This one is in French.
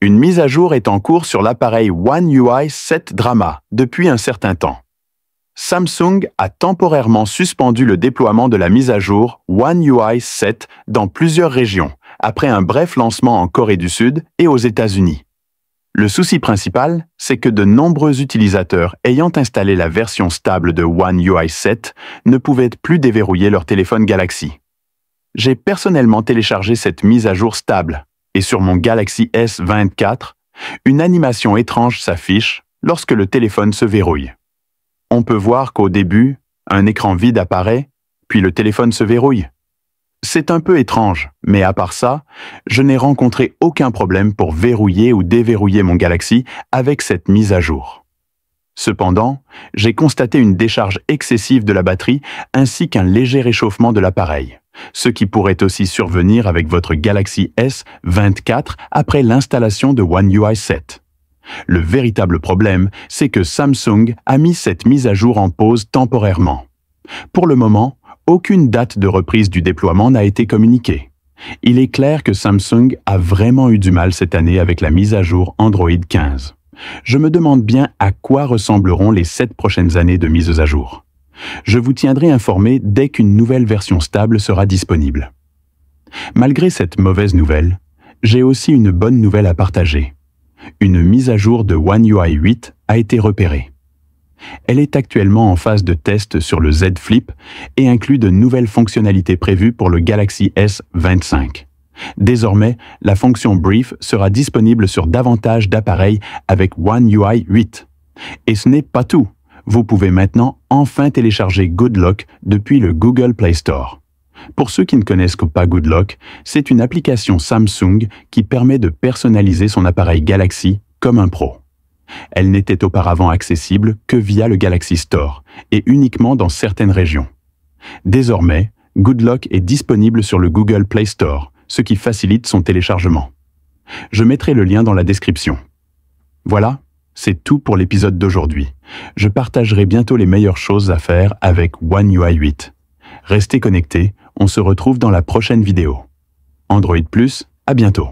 Une mise à jour est en cours sur l'appareil One UI 7 Drama depuis un certain temps. Samsung a temporairement suspendu le déploiement de la mise à jour One UI 7 dans plusieurs régions, après un bref lancement en Corée du Sud et aux États-Unis. Le souci principal, c'est que de nombreux utilisateurs ayant installé la version stable de One UI 7 ne pouvaient plus déverrouiller leur téléphone Galaxy. J'ai personnellement téléchargé cette mise à jour stable, et sur mon Galaxy S24, une animation étrange s'affiche lorsque le téléphone se verrouille. On peut voir qu'au début, un écran vide apparaît, puis le téléphone se verrouille. C'est un peu étrange, mais à part ça, je n'ai rencontré aucun problème pour verrouiller ou déverrouiller mon Galaxy avec cette mise à jour. Cependant, j'ai constaté une décharge excessive de la batterie ainsi qu'un léger réchauffement de l'appareil, ce qui pourrait aussi survenir avec votre Galaxy S24 après l'installation de One UI 7. Le véritable problème, c'est que Samsung a mis cette mise à jour en pause temporairement. Pour le moment, aucune date de reprise du déploiement n'a été communiquée. Il est clair que Samsung a vraiment eu du mal cette année avec la mise à jour Android 15. Je me demande bien à quoi ressembleront les 7 prochaines années de mises à jour. Je vous tiendrai informé dès qu'une nouvelle version stable sera disponible. Malgré cette mauvaise nouvelle, j'ai aussi une bonne nouvelle à partager. Une mise à jour de One UI 8 a été repérée. Elle est actuellement en phase de test sur le Z Flip et inclut de nouvelles fonctionnalités prévues pour le Galaxy S25. Désormais, la fonction Brief sera disponible sur davantage d'appareils avec One UI 8. Et ce n'est pas tout. Vous pouvez maintenant enfin télécharger Good Lock depuis le Google Play Store. Pour ceux qui ne connaissent pas Good Lock, c'est une application Samsung qui permet de personnaliser son appareil Galaxy comme un pro. Elle n'était auparavant accessible que via le Galaxy Store et uniquement dans certaines régions. Désormais, Good Lock est disponible sur le Google Play Store, ce qui facilite son téléchargement. Je mettrai le lien dans la description. Voilà, c'est tout pour l'épisode d'aujourd'hui. Je partagerai bientôt les meilleures choses à faire avec One UI 8. Restez connectés, on se retrouve dans la prochaine vidéo. Android Plus, à bientôt.